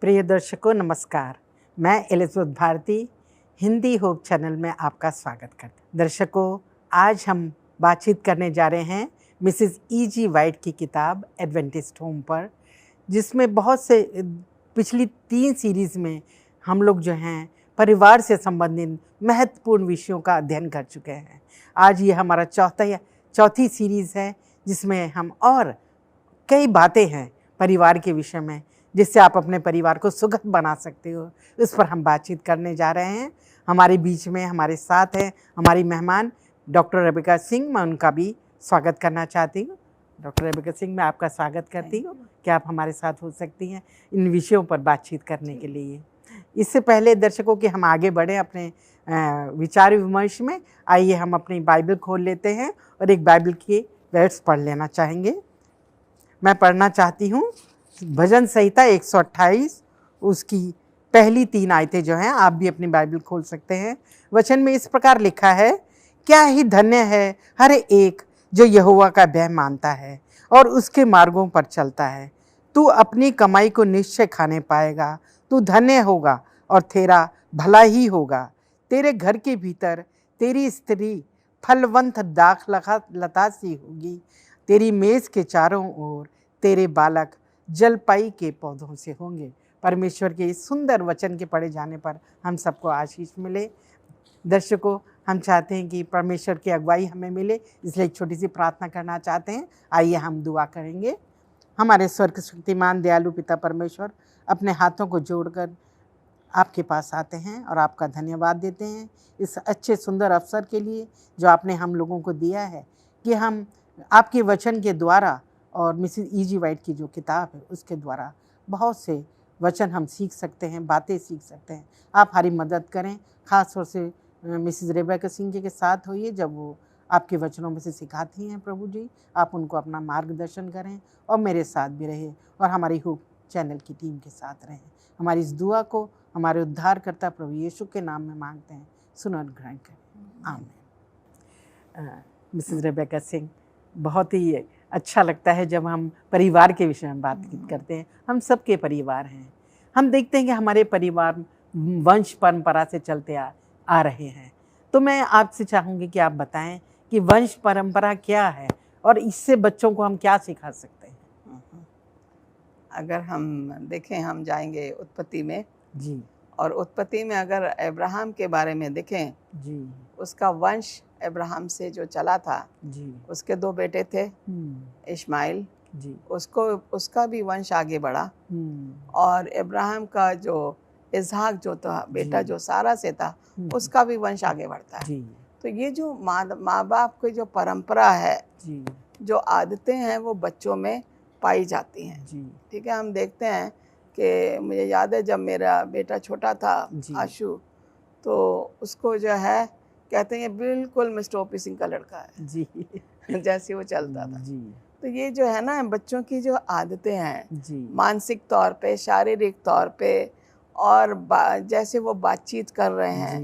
प्रिय दर्शकों नमस्कार। मैं Elizabeth Bharati Hindi hope channel में आपका स्वागत करती हूँ। दर्शकों, आज हम बातचीत करने जा रहे हैं मिसेस E.G. वाइट की किताब एडवेंटिस्ट होम पर, जिसमें बहुत से पिछली 3 सीरीज़ में हम लोग जो हैं परिवार से संबंधित महत्वपूर्ण विषयों का अध्ययन कर चुके हैं। आज ये हमारा चौथी सीरीज़ है, जिसमें हम और कई बातें हैं परिवार के विषय में, जिससे आप अपने परिवार को सुखद बना सकते हो। उस पर हम बातचीत करने जा रहे हैं। हमारे बीच में हमारे साथ हैं हमारी मेहमान डॉक्टर रेबेका सिंह। मैं उनका भी स्वागत करना चाहती हूँ। डॉक्टर रेबेका सिंह, मैं आपका स्वागत करती हूँ कि आप हमारे साथ हो सकती हैं इन विषयों पर बातचीत करने के लिए। इससे पहले दर्शकों कि हम आगे बढ़ें अपने विचार विमर्श में, आइए हम अपनी बाइबल खोल लेते हैं और एक बाइबल के वर्ड्स पढ़ लेना चाहेंगे। मैं पढ़ना चाहती हूँ भजन संहिता 128, उसकी पहली 3 आयतें जो हैं, आप भी अपनी बाइबल खोल सकते हैं। वचन में इस प्रकार लिखा है, क्या ही धन्य है हर एक जो यहोवा का भय मानता है और उसके मार्गों पर चलता है। तू अपनी कमाई को निश्चय खाने पाएगा, तू धन्य होगा और तेरा भला ही होगा। तेरे घर के भीतर तेरी स्त्री फलवंत दाख लता सी होगी, तेरी मेज के चारों ओर तेरे बालक जलपाई के पौधों से होंगे। परमेश्वर के इस सुंदर वचन के पढ़े जाने पर हम सबको आशीष मिले। दर्शकों, हम चाहते हैं कि परमेश्वर की अगुवाई हमें मिले, इसलिए एक छोटी सी प्रार्थना करना चाहते हैं। आइए हम दुआ करेंगे। हमारे स्वर्ग शक्तिमान दयालु पिता परमेश्वर, अपने हाथों को जोड़कर आपके पास आते हैं और आपका धन्यवाद देते हैं इस अच्छे सुंदर अवसर के लिए जो आपने हम लोगों को दिया है कि हम आपके वचन के द्वारा और मिसेस E.G. वाइट की जो किताब है उसके द्वारा बहुत से वचन हम सीख सकते हैं, बातें सीख सकते हैं। आप हमारी मदद करें, ख़ास तौर से मिसेस रेबेका सिंह जी के साथ होइए जब वो आपके वचनों में से सिखाती हैं। प्रभु जी, आप उनको अपना मार्गदर्शन करें और मेरे साथ भी रहे और हमारी होप चैनल की टीम के साथ रहें। हमारी इस दुआ को हमारे उद्धारकर्ता प्रभु यीशु के नाम में मांगते हैं, सुनो और ग्रहण करें, आमीन। मिसेस रेबेका सिंह, बहुत ही अच्छा लगता है जब हम परिवार के विषय में बातचीत करते हैं। हम सबके परिवार हैं। हम देखते हैं कि हमारे परिवार वंश परंपरा से चलते आ रहे हैं। तो मैं आपसे चाहूँगी कि आप बताएं कि वंश परंपरा क्या है और इससे बच्चों को हम क्या सिखा सकते हैं। अगर हम देखें, हम जाएंगे उत्पत्ति में जी और उत्पत्ति में अगर अब्राहम के बारे में देखें, जी उसका वंश अब्राहम से जो चला था, जी उसके 2 बेटे थे, इश्माइल, जी उसका भी वंश आगे बढ़ा और अब्राहम का जो इसहाक जो था बेटा जो सारा से था, उसका भी वंश आगे बढ़ता है। जी तो ये जो माँ बाप की जो परंपरा है, जी जो आदतें हैं, वो बच्चों में पाई जाती हैं। जी ठीक है, हम देखते हैं कि मुझे याद है जब मेरा बेटा छोटा था आशु, तो उसको जो है कहते हैं बिल्कुल मिस्टर ओपी सिंह का लड़का है जी जैसे वो चलता था। जी तो ये जो है ना, बच्चों की जो आदतें हैं जी मानसिक तौर पे, शारीरिक तौर पे और जैसे वो बातचीत कर रहे हैं,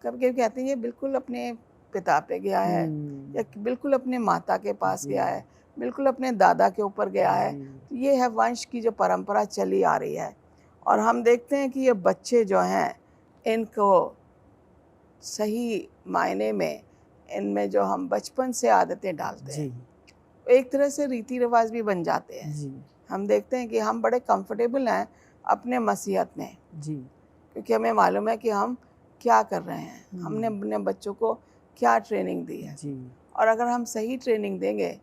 कभी कभी कहते हैं ये बिल्कुल अपने पिता पे गया है या बिल्कुल अपने माता के पास गया है, बिल्कुल अपने दादा के ऊपर गया है। तो ये है वंश की जो परंपरा चली आ रही है। और हम देखते हैं कि ये बच्चे जो हैं, इनको सही मायने में इनमें जो हम बचपन से आदतें डालते हैं, एक तरह से रीति रिवाज भी बन जाते हैं। हम देखते हैं कि हम बड़े कंफर्टेबल हैं अपने मसीहत में, क्योंकि हमें मालूम है कि हम क्या कर रहे हैं, हमने अपने बच्चों को क्या ट्रेनिंग दी है। और अगर हम सही ट्रेनिंग देंगे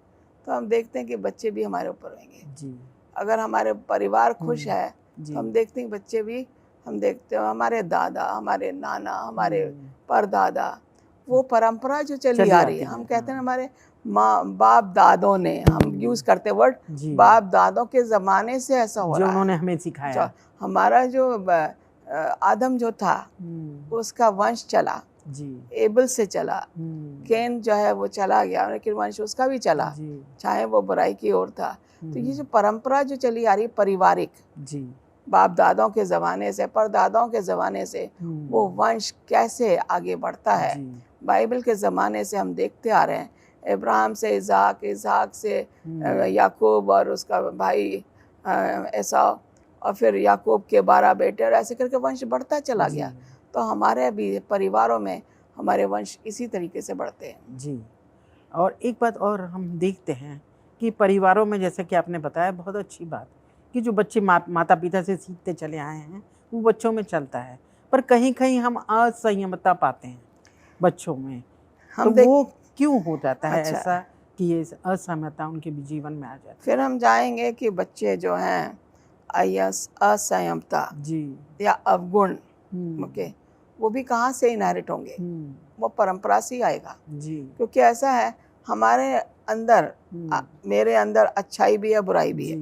तो हम देखते हैं कि बच्चे भी हमारे ऊपर होंगे। अगर हमारे परिवार खुश है तो हम देखते हैं बच्चे भी, हम देखते हैं हमारे दादा, हमारे नाना, हमारे परदादा, वो परंपरा जो चली आ रही है। हम कहते हैं हमारे माँ बाप दादों ने, हम यूज करते वर्ड बाप दादों के ज़माने से ऐसा हो रहा है, उन्होंने हमें सिखाया। हमारा जो आदम जो था उसका वंश चला, एबल से चला, केन जो है वो चला गया, लेकिन वंश उसका भी चला, चाहे वो बुराई की ओर था। तो ये जो परंपरा जो चली आ रही पारिवारिक, बाप दादों के ज़माने से, परदादों के ज़माने से, वो वंश कैसे आगे बढ़ता है। बाइबल के ज़माने से हम देखते आ रहे हैं, इब्राहिम से इसाक, इसाक से याकूब और उसका भाई एसाव, और फिर याकूब के 12 बेटे, और ऐसे करके वंश बढ़ता चला गया। तो हमारे भी परिवारों में हमारे वंश इसी तरीके से बढ़ते हैं। जी। और एक बात और हम देखते हैं कि परिवारों में, जैसे कि आपने बताया, बहुत अच्छी बात कि जो बच्चे माता पिता से सीखते चले आए हैं वो बच्चों में चलता है, पर कहीं कहीं हम असंयमता पाते हैं बच्चों में। तो वो क्यों हो जाता है अच्छा, ऐसा कि ये असहमता उनके भी जीवन में आ जाती है? फिर हम जाएंगे कि बच्चे जो हैं असंयमता जी। या अवगुण, ओके, वो भी कहाँ से इनहेरिट होंगे? वो परंपरा से ही आएगा। जी। क्योंकि ऐसा है, हमारे अंदर मेरे अंदर अच्छाई भी है, बुराई भी है।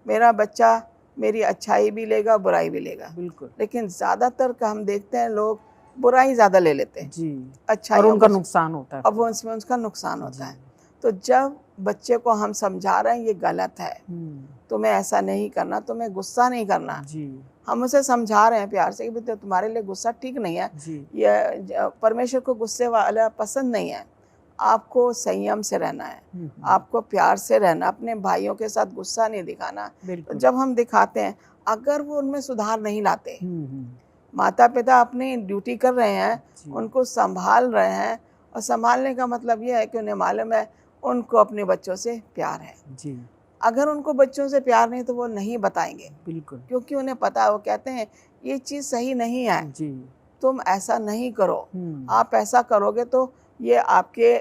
मेरा बच्चा मेरी अच्छाई भी लेगा, बुराई भी लेगा। बिल्कुल। लेकिन ज़्यादातर का हम देखते हैं लोग बुराई ज़्यादा ले लेते हैं जी। अच्छाई, और उनका नुकसान होता है। अब वो उसमें उसका नुकसान होता है। तो जब बच्चे को हम समझा रहे हैं ये गलत है, तुम्हें ऐसा नहीं करना, तुम्हें गुस्सा नहीं करना, जी। हम उसे समझा रहे हैं प्यार से कि बेटा तुम्हारे लिए गुस्सा ठीक नहीं है, ये परमेश्वर को गुस्से वाला पसंद नहीं है, आपको संयम से रहना है, आपको प्यार से रहना, अपने भाइयों के साथ गुस्सा नहीं दिखाना। तो जब हम दिखाते हैं, अगर वो उनमें सुधार नहीं लाते, माता पिता अपनी ड्यूटी कर रहे हैं, उनको संभाल रहे हैं, और संभालने का मतलब ये है कि उन्हें मालूम है उनको अपने बच्चों से प्यार है। जी। अगर उनको बच्चों से प्यार नहीं तो वो नहीं बताएंगे। बिल्कुल। क्योंकि उन्हें पता है, वो कहते हैं ये चीज़ सही नहीं है, जी, तुम ऐसा नहीं करो, आप ऐसा करोगे तो ये आपके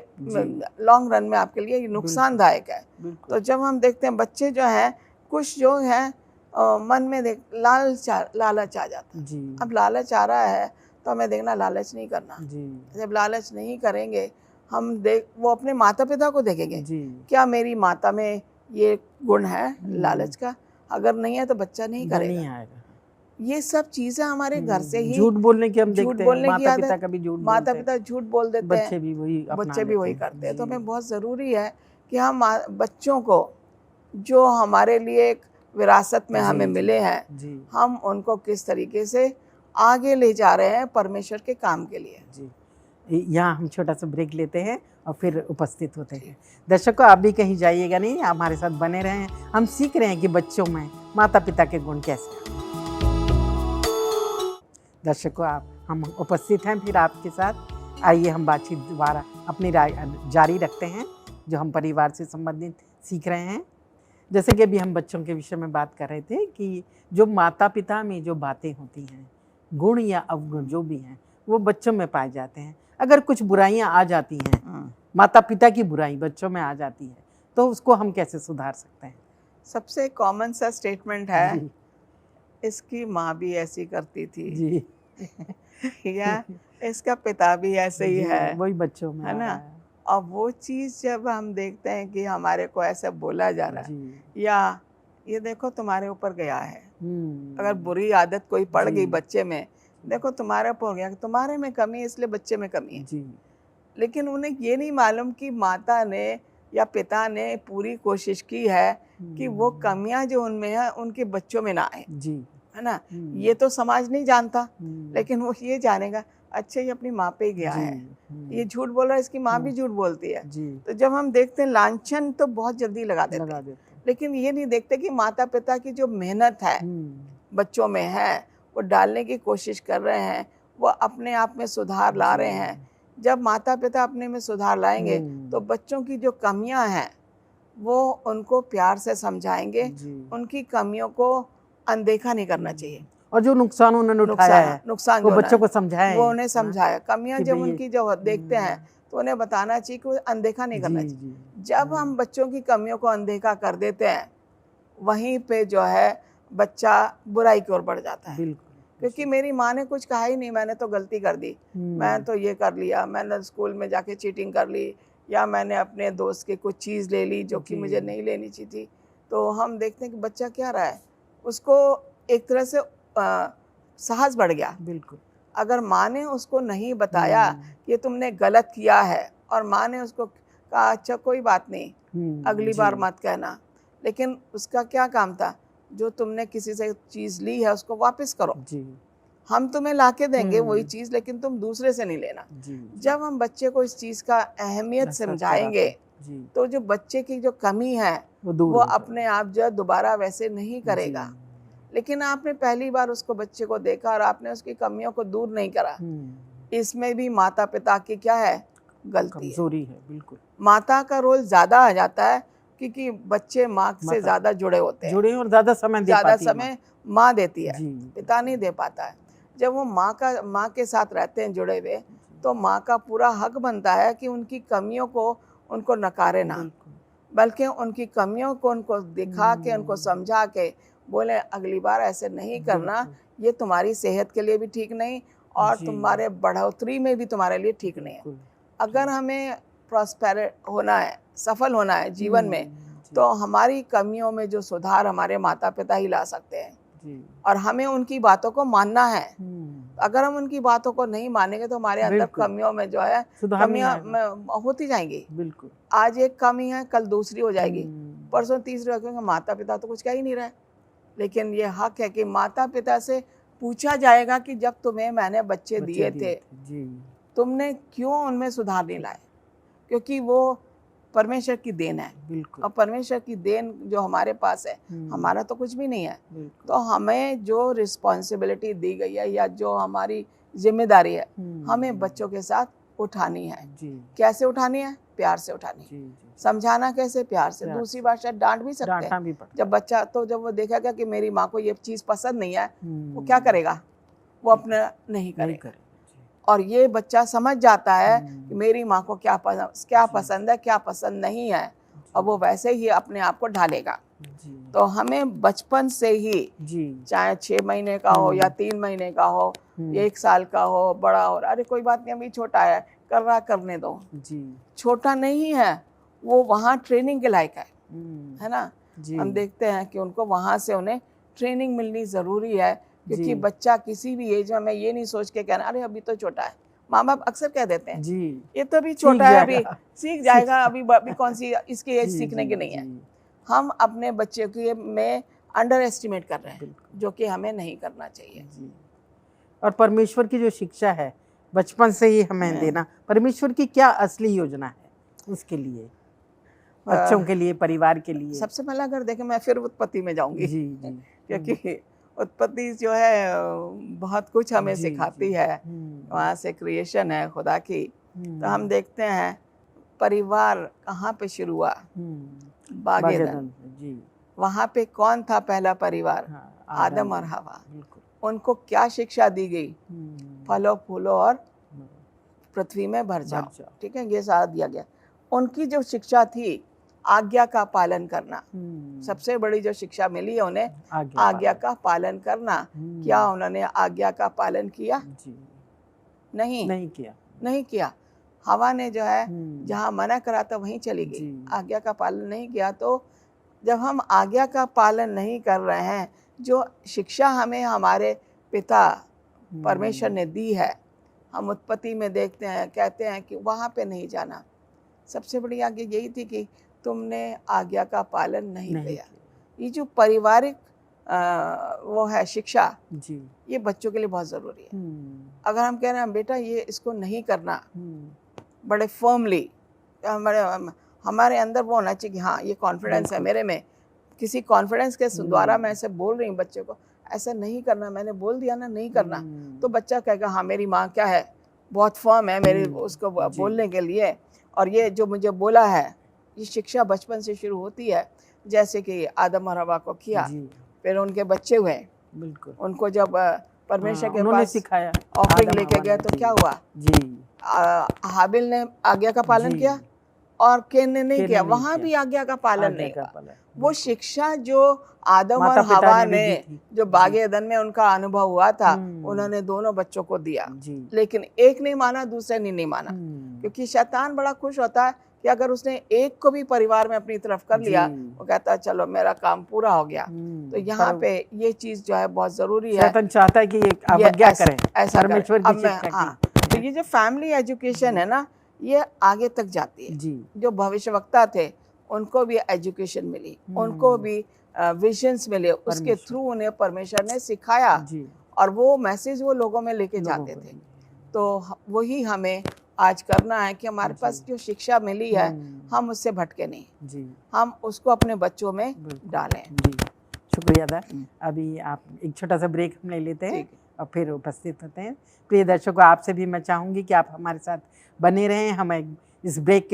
लॉन्ग रन में आपके लिए नुकसानदायक है। तो जब हम देखते हैं बच्चे जो हैं, कुछ जो हैं मन में लालच आ जाता है। अब लालच आ रहा है तो हमें देखना लालच नहीं करना। जब लालच नहीं करेंगे, हम वो अपने माता पिता को देखेंगे, क्या मेरी माता में ये गुण है लालच का? अगर नहीं है तो बच्चा नहीं करेगा, नहीं आएगा। ये सब चीजें हमारे घर से ही, झूठ बोलने की हम देखते हैं, माता पिता का भी झूठ, माता पिता झूठ बोल देते हैं, बच्चे भी वही करते हैं। तो हमें बहुत ज़रूरी है कि हम बच्चों को, जो हमारे लिए एक विरासत में हमें मिले हैं, हम उनको किस तरीके से आगे ले जा रहे हैं परमेश्वर के काम के लिए। यहाँ हम छोटा सा ब्रेक लेते हैं और फिर उपस्थित होते हैं। दर्शकों, आप भी कहीं जाइएगा नहीं, हमारे साथ बने रहें। हम सीख रहे हैं कि बच्चों में माता पिता के गुण कैसे हैं। दर्शकों, हम उपस्थित हैं फिर आपके साथ। आइए हम बातचीत दोबारा अपनी राय जारी रखते हैं, जो हम परिवार से संबंधित सीख रहे हैं। जैसे कि अभी हम बच्चों के विषय में बात कर रहे थे कि जो माता पिता में जो बातें होती हैं, गुण या अवगुण जो भी हैं, वो बच्चों में पाए जाते हैं। अगर कुछ बुराइयां आ जाती हैं, माता पिता की बुराई बच्चों में आ जाती है, तो उसको हम कैसे सुधार सकते हैं? सबसे कॉमन सा स्टेटमेंट है, इसकी माँ भी ऐसी करती थी जी। या इसका पिता भी ऐसे ही है, वही बच्चों में है ना। और वो चीज़ जब हम देखते हैं कि हमारे को ऐसा बोला जा रहा है, या ये देखो तुम्हारे ऊपर गया है, अगर बुरी आदत कोई पड़ गई बच्चे में, देखो तुम्हारे ऊपर हो गया, तुम्हारे में कमी है इसलिए बच्चे में कमी है जी। लेकिन उन्हें ये नहीं मालूम कि माता ने या पिता ने पूरी कोशिश की है कि वो कमियां जो उनमें है उनके बच्चों में ना आए जी, है ना। ये तो समाज नहीं जानता, लेकिन वो ये जानेगा, अच्छा ये अपनी माँ पे गया है, ये झूठ बोल रहा है, इसकी माँ भी झूठ बोलती है। तो जब हम देखते हैं, लांछन तो बहुत जल्दी लगा देते हैं, लेकिन ये नहीं देखते कि माता पिता की जो मेहनत है बच्चों में है, वो डालने की कोशिश कर रहे हैं, वो अपने आप में सुधार ला रहे हैं। जब माता पिता अपने में सुधार लाएंगे तो बच्चों की जो कमियां हैं वो उनको प्यार से समझाएंगे, उनकी कमियों को अनदेखा नहीं करना चाहिए। और जो नुकसान उन्होंने उठाया है, नुकसान वो बच्चों को समझाया, वो उन्हें समझाया। कमियां जब उनकी जो देखते हैं तो उन्हें बताना चाहिए कि वो अनदेखा नहीं करना चाहिए। जब हम बच्चों की कमियों को अनदेखा कर देते हैं, वहीं पे जो है बच्चा बुराई की ओर बढ़ जाता है, क्योंकि मेरी माँ ने कुछ कहा ही नहीं, मैंने तो गलती कर दी, मैं तो ये कर लिया, मैंने स्कूल में जाके चीटिंग कर ली, या मैंने अपने दोस्त की कुछ चीज़ ले ली जो कि मुझे नहीं लेनी चाहिए थी। तो हम देखते हैं कि बच्चा क्या रहा है, उसको एक तरह से साहस बढ़ गया। बिल्कुल। अगर माँ ने उसको नहीं बताया कि तुमने गलत किया है, और माँ ने उसको कहा अच्छा कोई बात नहीं, अगली बार मत कहना, लेकिन उसका क्या काम था, जो तुमने किसी से चीज़ ली है उसको वापस करो जी। हम तुम्हें लाके देंगे वही चीज़, लेकिन तुम दूसरे से नहीं लेना जी। जब हम बच्चे को इस चीज़ का अहमियत समझाएंगे तो जो बच्चे की जो कमी है वो अपने आप जो दोबारा वैसे नहीं करेगा। लेकिन आपने पहली बार उसको बच्चे को देखा और आपने उसकी कमियों को दूर नहीं करा, इसमें भी माता पिता की क्या है, गलती कमजोरी है। बिल्कुल, माता का रोल ज्यादा आ जाता है क्योंकि बच्चे माँ से ज्यादा जुड़े होते हैं, जुड़े और ज्यादा समय माँ देती है, जी। पिता नहीं दे पाता है। जब वो माँ के साथ रहते हैं जुड़े हुए, तो माँ का पूरा हक बनता है कि उनकी कमियों को उनको नकारे ना, बल्कि उनकी कमियों को उनको दिखा के, उनको समझा के बोले अगली बार ऐसे नहीं करना, ये तुम्हारी सेहत के लिए भी ठीक नहीं और तुम्हारे बढ़ोतरी में भी तुम्हारे लिए ठीक नहीं है। अगर हमें प्रॉस्पेरेट होना है, सफल होना है जीवन में, तो हमारी कमियों में जो सुधार हमारे माता पिता ही ला सकते हैं और हमें उनकी बातों को मानना है। अगर हम उनकी बातों को नहीं मानेंगे तो हमारे अंदर कमियों में जो है कमियां होती जाएंगी। बिल्कुल, आज एक कमी है, कल दूसरी हो जाएगी, परसों तीसरी हो जाएगी। माता पिता तो कुछ कह ही नहीं रहे, लेकिन ये हक है कि माता पिता से पूछा जाएगा कि जब तुम्हें मैंने बच्चे दिए थे तुमने क्यों उनमें सुधार नहीं लाए, क्योंकि वो परमेश्वर की देन है। बिल्कुल, और परमेश्वर की देन जो हमारे पास है, हमारा तो कुछ भी नहीं है। तो हमें जो रिस्पॉन्सिबिलिटी दी गई है या जो हमारी जिम्मेदारी है, हमें बच्चों के साथ उठानी है। कैसे उठानी है? प्यार से उठानी। समझाना कैसे? प्यार से। दूसरी बात शायद डांट भी सकते हैं। जब बच्चा, तो जब वो देखेगा कि मेरी माँ को ये चीज पसंद नहीं है, वो क्या करेगा? वो अपना नहीं करेगा। और ये बच्चा समझ जाता है कि मेरी माँ को क्या पसंद है, क्या पसंद नहीं है, और वो वैसे ही अपने आप को ढालेगा। तो हमें बचपन से ही, चाहे 6 महीने का हो या 3 महीने का हो, 1 साल का हो, बड़ा हो, अरे कोई बात नहीं, अभी छोटा है, कर रहा, करने दो। छोटा नहीं है वो, वहाँ ट्रेनिंग के लायक है ना। हम देखते हैं कि उनको वहाँ से उन्हें ट्रेनिंग मिलनी जरूरी है, क्योंकि बच्चा किसी भी एज में, मैं ये नहीं सोच के कहना अरे अभी तो छोटा है। माँ बाप अक्सर कह देते हैं ये तो अभी छोटा है, अभी सीख जाएगा, अभी कौन सी इसकी एज सीखने की नहीं है। हम अपने बच्चे के में अंडर एस्टिमेट कर रहे हैं, जो कि हमें नहीं करना चाहिए। और परमेश्वर की जो शिक्षा है बचपन से ही हमें देना, परमेश्वर की क्या असली योजना है उसके लिए, बच्चों के लिए, परिवार के लिए? सबसे पहला अगर देखें, मैं फिर उत्पत्ति में जाऊंगी, क्योंकि उत्पत्ति जो है बहुत कुछ हमें सिखाती है। वहाँ से क्रिएशन है खुदा की। तो हम देखते हैं परिवार कहाँ पे शुरू हुआ? बाग-ए-अदन। वहाँ पे कौन था पहला परिवार? आदम और हवा। उनको क्या शिक्षा दी गई? फलो फूलो और पृथ्वी में भर जाओ। ठीक है, ये सारा दिया गया। उनकी जो शिक्षा थी आज्ञा का पालन करना, सबसे बड़ी जो शिक्षा मिली है उन्हें, आज्ञा का पालन करना। क्या उन्होंने आज्ञा का पालन किया? नहीं किया। हवा ने जो है जहाँ मना करा था वहीं चली गई, आज्ञा का पालन नहीं किया। तो जब हम आज्ञा का पालन नहीं कर रहे हैं, जो शिक्षा हमें हमारे पिता परमेश्वर ने दी है, हम उत्पत्ति में देखते हैं, कहते हैं कि वहाँ पे नहीं जाना। सबसे बड़ी आज्ञा यही थी कि तुमने आज्ञा का पालन नहीं किया। ये जो पारिवारिक वो है शिक्षा, ये बच्चों के लिए बहुत ज़रूरी है। अगर हम कह रहे हैं बेटा ये इसको नहीं करना, बड़े फर्मली, हमारे अंदर वो होना चाहिए कि हाँ ये कॉन्फिडेंस है मेरे में, किसी कॉन्फिडेंस के द्वारा मैं ऐसे बोल रही हूँ बच्चे को, ऐसा नहीं करना, मैंने बोल दिया ना नहीं करना, तो बच्चा कहेगा हाँ मेरी माँ क्या है, बहुत फर्म है मेरे उसको बोलने के लिए, और ये जो मुझे बोला है। ये शिक्षा बचपन से शुरू होती है, जैसे कि आदम और हवा को किया, फिर उनके बच्चे हुए, उनको जब परमेश्वर के पास सिखाया, ऑफरिंग लेके गए तो क्या हुआ? हाबिल ने आज्ञा का पालन किया और केन ने नहीं किया। वहां भी आज्ञा का पालन नहीं किया। वो शिक्षा जो आदम और हवा ने जो बाग-ए-अदन में उनका अनुभव हुआ था, उन्होंने दोनों बच्चों को दिया, लेकिन एक नहीं माना, दूसरे ने नहीं माना, क्योंकि शैतान बड़ा खुश होता है कि अगर उसने एक को भी परिवार में अपनी तरफ कर लिया, वो कहता है चलो मेरा काम पूरा हो गया। तो यहाँ पे ये चीज जो है बहुत जरूरी है। शैतान चाहता है कि ये अवज्ञा करें, ऐसा परमेश्वर की शिक्षा की। तो ये जो फैमिली एजुकेशन है ना, ये आगे तक जाती है। जो भविष्यवक्ता थे उनको भी एजुकेशन मिली, उनको भी विजन्स मिले, उसके थ्रू उन्हें परमेश्वर ने सिखाया और वो मैसेज वो लोगों में लेके जाते थे। तो वही हमें आज करना है कि हमारे पास जो शिक्षा मिली है हम उससे भटके नहीं, हम उसको अपने बच्चों में डालें। शुक्रिया दा। अभी आप एक छोटा सा ब्रेक हम ले लेते हैं और फिर उपस्थित होते हैं। प्रिय दर्शकों, आपसे भी मैं चाहूँगी कि आप हमारे साथ बने रहें। हम इस ब्रेक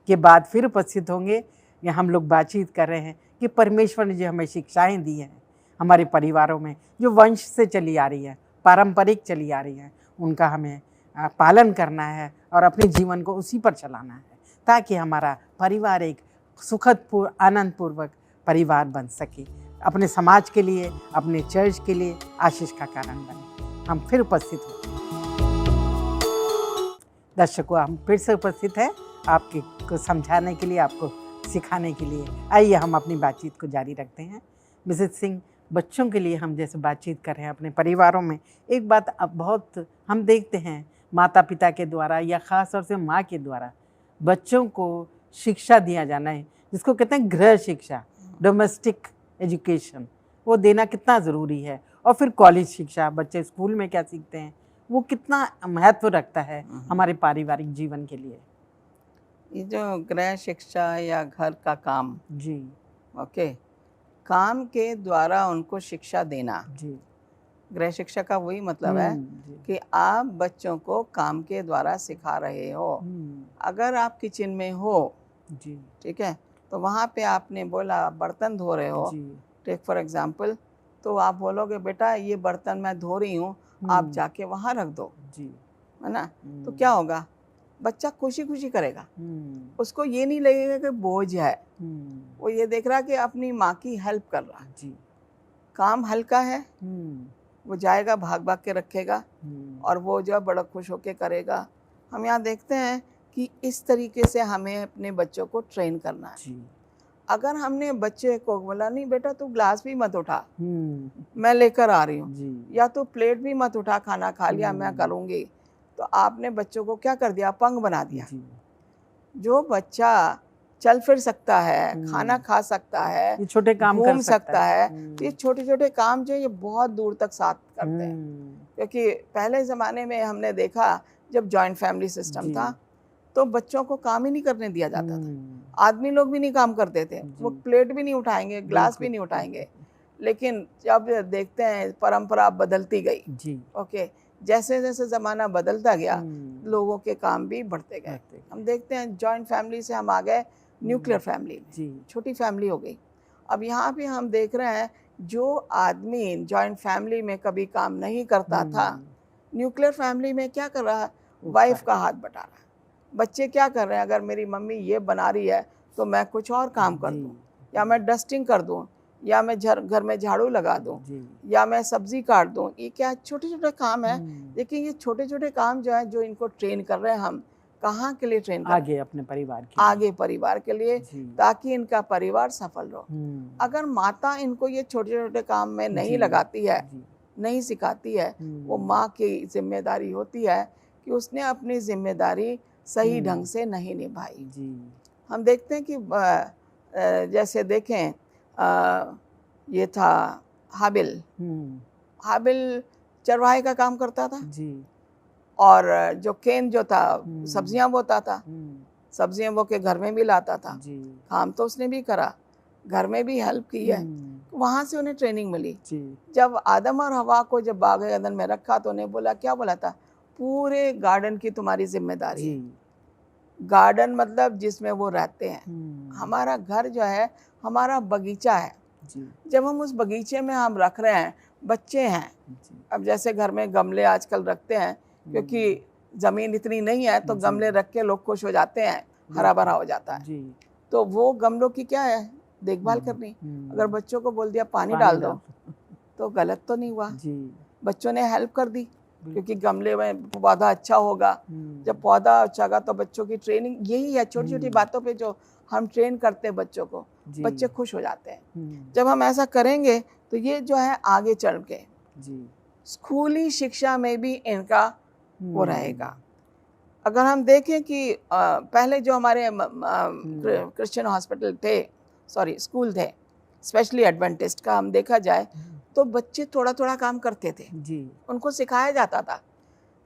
के बाद फिर उपस्थित होंगे। हम लोग बातचीत कर रहे हैं कि परमेश्वर ने जो हमें शिक्षाएं दी हैं हमारे परिवारों में, जो वंश से चली आ रही है, पारंपरिक चली आ रही है, उनका हमें पालन करना है और अपने जीवन को उसी पर चलाना है, ताकि हमारा परिवार एक सुखद आनंदपूर्वक परिवार बन सके, अपने समाज के लिए, अपने चर्च के लिए आशीष का कारण बने। हम फिर उपस्थित होते हैं। दर्शकों, हम फिर से उपस्थित हैं आपके को समझाने के लिए, आपको सिखाने के लिए। आइए हम अपनी बातचीत को जारी रखते हैं। मिसेज सिंह, बच्चों के लिए हम जैसे बातचीत कर रहे हैं अपने परिवारों में, एक बात अब बहुत हम देखते हैं माता पिता के द्वारा या ख़ास तौर से माँ के द्वारा बच्चों को शिक्षा दिया जाना है, जिसको कहते हैं गृह शिक्षा, डोमेस्टिक एजुकेशन, वो देना कितना ज़रूरी है। और फिर कॉलेज शिक्षा, बच्चे स्कूल में क्या सीखते हैं, वो कितना महत्व रखता है हमारे पारिवारिक जीवन के लिए। ये जो गृह शिक्षा या घर का काम, जी, ओके, काम के द्वारा उनको शिक्षा देना, जी, गृह शिक्षा का वही मतलब है कि आप बच्चों को काम के द्वारा सिखा रहे हो। अगर आप किचन में हो, जी, ठीक है, तो वहाँ पे आपने बोला बर्तन धो रहे हो, टेक फॉर एग्जाम्पल, तो आप बोलोगे बेटा ये बर्तन मैं धो रही हूँ, आप जाके वहाँ रख दो, है ना। तो क्या होगा, बच्चा खुशी खुशी करेगा, उसको ये नहीं लगेगा कि बोझ है, वो ये देख रहा कि अपनी माँ की हेल्प कर रहा है, काम हल्का है, वो जाएगा भाग भाग के रखेगा और वो जो है बड़ा खुश होके करेगा। हम यहाँ देखते हैं कि इस तरीके से हमें अपने बच्चों को ट्रेन करना है। अगर हमने बच्चे को बोला नहीं बेटा तू ग्लास भी मत उठा, मैं लेकर आ रही हूँ, या तो प्लेट भी मत उठा, खाना खा लिया मैं करूँगी, तो आपने बच्चों को क्या कर दिया, अपंग बना दिया। जो बच्चा चल फिर सकता है, खाना खा सकता है, ये छोटे काम घूम सकता है, ये छोटे छोटे काम जो ये बहुत दूर तक साथ करते हैं। क्योंकि पहले ज़माने में हमने देखा जब जॉइंट फैमिली सिस्टम था तो बच्चों को काम ही नहीं करने दिया जाता था। आदमी लोग भी नहीं काम करते थे, वो प्लेट भी नहीं उठाएंगे, ग्लास भी नहीं उठाएंगे। लेकिन जब देखते हैं परंपरा बदलती गई, ओके, जैसे जैसे ज़माना बदलता गया लोगों के काम भी बढ़ते गए। हम देखते हैं जॉइंट फैमिली से हम आ गए न्यूक्लियर फैमिली में, छोटी फैमिली हो गई। अब यहाँ पे हम देख रहे हैं जो आदमी जॉइंट फैमिली में कभी काम नहीं करता था, न्यूक्लियर फैमिली में क्या कर रहा है, वाइफ का हाथ बटा रहा है। बच्चे क्या कर रहे हैं, अगर मेरी मम्मी ये बना रही है तो मैं कुछ और काम कर दूँ, या मैं डस्टिंग कर दूँ, या मैं घर में झाड़ू लगा दूँ, या मैं सब्जी काट दूँ। ये क्या छोटे छोटे काम है, लेकिन ये छोटे छोटे काम जो है जो इनको ट्रेन कर रहे हैं हम, कहाँ के लिए ट्रेन कर, आगे अपने परिवार के आगे परिवार के लिए, ताकि इनका परिवार सफल हो। अगर माता इनको ये छोटे छोटे काम में नहीं लगाती है, नहीं सिखाती है, वो माँ की जिम्मेदारी होती है कि उसने अपनी जिम्मेदारी सही ढंग से नहीं निभाई। हम देखते हैं कि जैसे देखें ये था हाबिल, हाबिल चरवाहे का काम करता था, और जो केन जो था सब्जियां बोता था, सब्जियां बो के घर में भी लाता था। काम तो उसने भी करा, घर में भी हेल्प की है, वहाँ से उन्हें ट्रेनिंग मिली। जब आदम और हवा को जब बाग अदन में रखा तो उन्हें बोला, क्या बोला था, पूरे गार्डन की तुम्हारी जिम्मेदारी है। गार्डन मतलब जिसमें वो रहते हैं। हमारा घर जो है हमारा बगीचा है। जब हम उस बगीचे में हम रख रहे हैं, बच्चे हैं, अब जैसे घर में गमले आजकल रखते हैं, क्योंकि ज़मीन इतनी नहीं है तो गमले रख के लोग खुश हो जाते हैं, हरा भरा हो जाता है। तो वो गमलों की क्या है, देखभाल करनी। अगर बच्चों को बोल दिया पानी डाल दो तो गलत तो नहीं हुआ, बच्चों ने हेल्प कर दी, क्योंकि गमले में पौधा अच्छा होगा। जब पौधा अच्छा होगा तो बच्चों की ट्रेनिंग यही है, छोटी छोटी बातों पे जो हम ट्रेन करते हैं बच्चों को, बच्चे खुश हो जाते हैं। जब हम ऐसा करेंगे तो ये जो है आगे चल के स्कूली शिक्षा में भी इनका वो रहेगा। अगर हम देखें कि पहले जो हमारे क्रिश्चियन हॉस्पिटल थे, सॉरी स्कूल थे, स्पेशली एडवेंटिस्ट का हम देखा जाए तो बच्चे थोड़ा थोड़ा काम करते थे, उनको सिखाया जाता था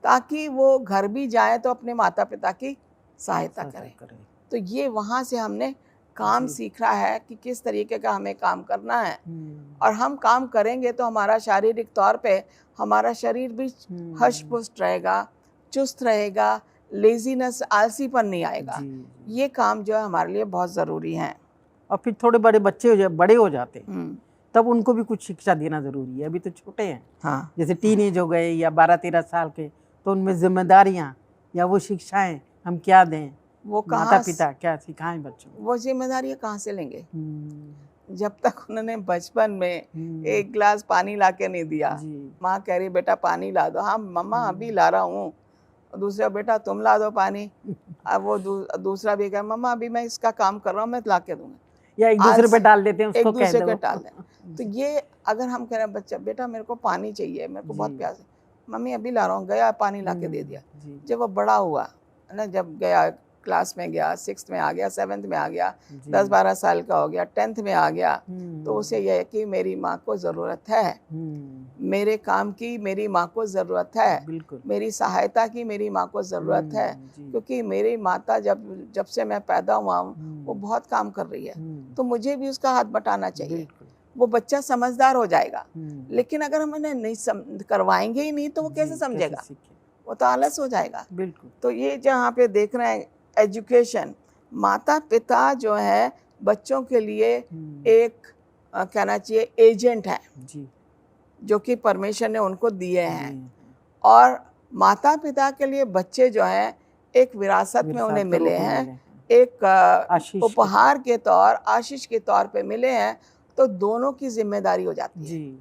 ताकि वो घर भी जाए तो अपने माता पिता की सहायता करें। तो ये वहाँ से हमने काम जी। सीख रहा है कि किस तरीके का हमें काम करना है, और हम काम करेंगे तो हमारा शारीरिक तौर पे हमारा शरीर भी हष्ट पुष्ट रहेगा, चुस्त रहेगा, लेजीनेस, आलसीपन नहीं आएगा। जी। ये काम जो है हमारे लिए बहुत ज़रूरी है। और फिर थोड़े बड़े बच्चे बड़े हो जाते हैं, हम्म, तब उनको भी कुछ शिक्षा देना ज़रूरी है। अभी तो छोटे हैं, हाँ, जैसे टीनेज हो गए या 12-13 साल के, तो उनमें जिम्मेदारियाँ या वो शिक्षाएं हम क्या दें, वो माता कहाँ पिता क्या सिखाएं बच्चों को। वो जिम्मेदारियाँ कहाँ से लेंगे जब तक उन्होंने बचपन में जी। 1 गिलास पानी ला के नहीं दिया। माँ कह रही बेटा पानी ला दो, हाँ मम्मा अभी ला रहा हूँ। दूसरा बेटा तुम ला दो पानी। अब वो दूसरा भी कहे मम्मा अभी मैं इसका काम कर रहा हूँ, मैं ला के दूंगा। या एक दूसरे पे डाल देते हैं, एक उसको कह दूसरे दो। पे डाल दें। तो ये अगर हम कह रहे हैं बच्चा बेटा मेरे को पानी चाहिए, मेरे को बहुत जी। प्यास है, मम्मी अभी ला रहा हूँ, गया पानी ला के दे दिया। जी। जब वो बड़ा हुआ ना, जब गया क्लास में गया, 6th में आ गया, 7th में आ गया, जी। 10-12 साल का हो गया, 10th में आ गया, तो उसे यह है कि मेरी माँ को ज़रूरत है, मेरे काम की मेरी माँ को ज़रूरत है, बिल्कुल। मेरी सहायता की मेरी माँ को ज़रूरत है, जी। क्योंकि मेरी माता जब से मैं पैदा हुआ हूँ वो बहुत काम कर रही है, तो मुझे भी उसका हाथ बटाना चाहिए। बिल्कुल। वो बच्चा समझदार हो जाएगा। लेकिन अगर हम उन्हें नहीं करवाएंगे ही नहीं तो वो कैसे समझेगा? वो तो आलस हो जाएगा। बिल्कुल। तो ये जहाँ पे देख रहे हैं एजुकेशन, माता पिता जो है बच्चों के लिए एक कहना चाहिए एजेंट है जी। जो कि परमेश्वर ने उनको दिए हैं, और माता पिता के लिए बच्चे जो हैं एक विरासत में उन्हें मिले हैं, एक उपहार के तौर, आशीष के तौर पे मिले हैं। तो दोनों की जिम्मेदारी हो जाती है। जी।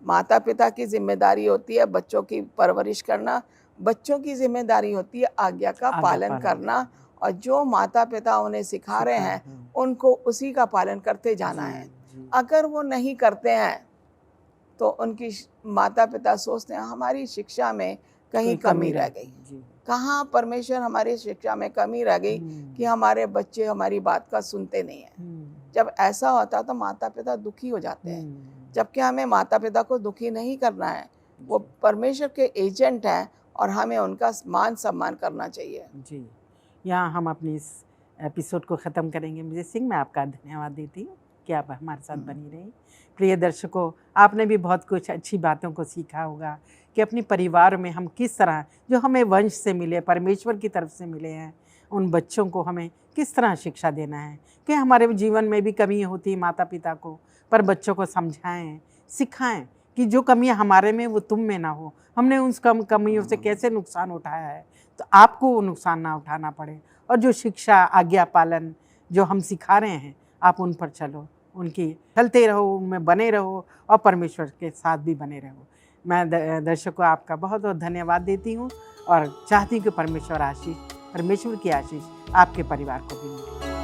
माता पिता की जिम्मेदारी होती है बच्चों की परवरिश करना, बच्चों की जिम्मेदारी होती है आज्ञा का पालन करना, और जो माता पिता उन्हें सिखा रहे हैं उनको उसी का पालन करते जाना है। अगर वो नहीं करते हैं तो उनकी माता पिता सोचते हैं हमारी शिक्षा में कहीं कमी रह गई। कहाँ परमेश्वर हमारी शिक्षा में कमी रह गई कि हमारे बच्चे हमारी बात का सुनते नहीं हैं। जब ऐसा होता तो माता पिता दुखी हो जाते हैं, जबकि हमें माता पिता को दुखी नहीं करना है। वो परमेश्वर के एजेंट हैं और हमें उनका मान सम्मान करना चाहिए। जी। यहाँ हम अपनी इस एपिसोड को ख़त्म करेंगे। मुझे सिंह, मैं आपका धन्यवाद देती हूँ कि आप हमारे साथ बनी रही। प्रिय दर्शकों, आपने भी बहुत कुछ अच्छी बातों को सीखा होगा कि अपने परिवार में हम किस तरह, जो हमें वंश से मिले, परमेश्वर की तरफ से मिले हैं, उन बच्चों को हमें किस तरह शिक्षा देना है। कि हमारे जीवन में भी कमी होती है माता पिता को, पर बच्चों को समझाएं, सिखाएं कि जो कमियां हमारे में वो तुम में ना हो। हमने उन कमियों से कैसे नुकसान उठाया है, तो आपको वो नुकसान ना उठाना पड़े। और जो शिक्षा, आज्ञा पालन जो हम सिखा रहे हैं, आप उन पर चलो, उनकी चलते रहो, उनमें बने रहो और परमेश्वर के साथ भी बने रहो। मैं दर्शकों आपका बहुत बहुत धन्यवाद देती हूँ और चाहती हूँ कि परमेश्वर की आशीष आपके परिवार को भी मिले।